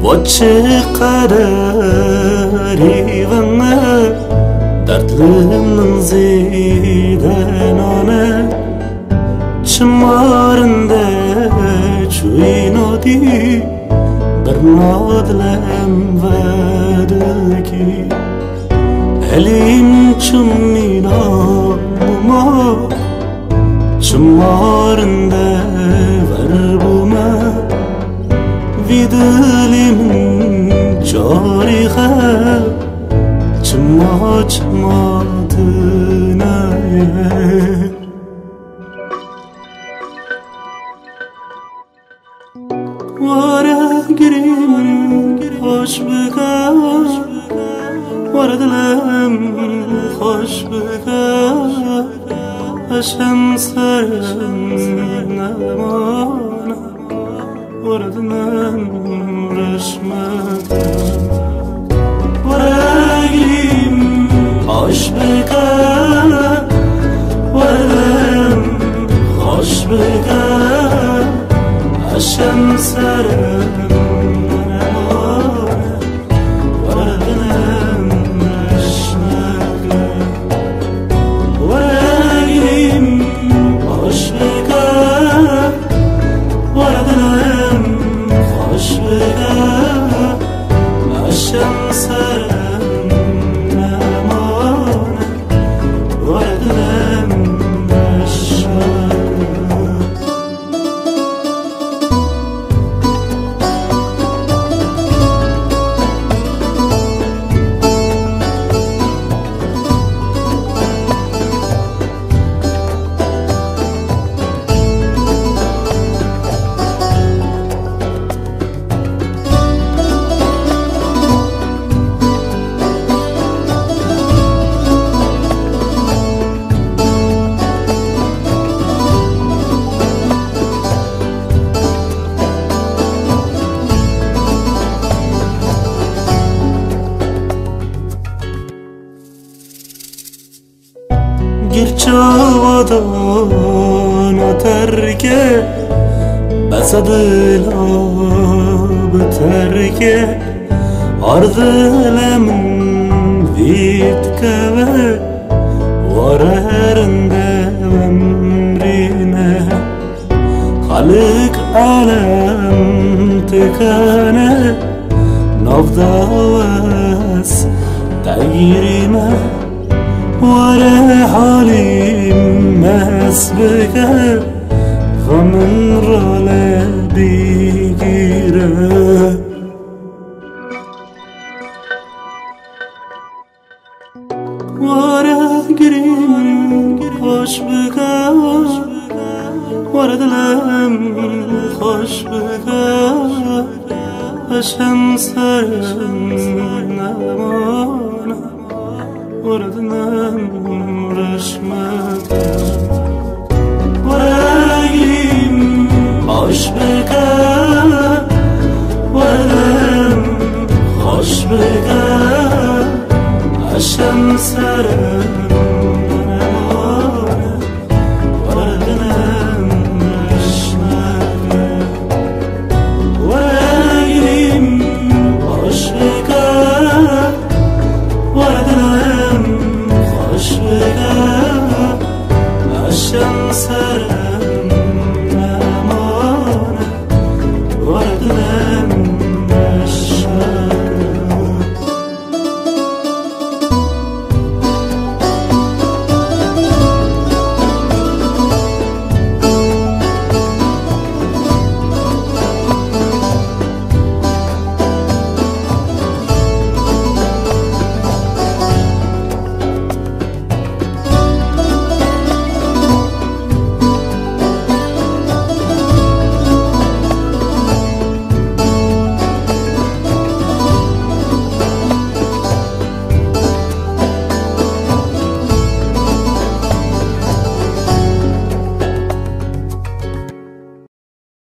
وچقدری ومه دردلمن زیدنانه چمارنده چوینادی برنادلم ودکی elin çumina buma çumarında ver buma vidalimin carihe çuma çumadına vara girin hoş bıkar وردلم خوش بگه اشم سرم نمانه وردلم رشمده ورگیم خوش بگه وردلم خوش بگه اشم سرم گرچاودان ترکه بسدلا بترکه آردلمن وید که وارهرنده ومرینه خالق عالم تکانه نفداوس تغییرمه وره حالی مسبک غمن را بگیره وره گریم خوش بگه وره دلم خوش بگه اشم سرم نمانه وردنم رشمده ورگیم خوش بگه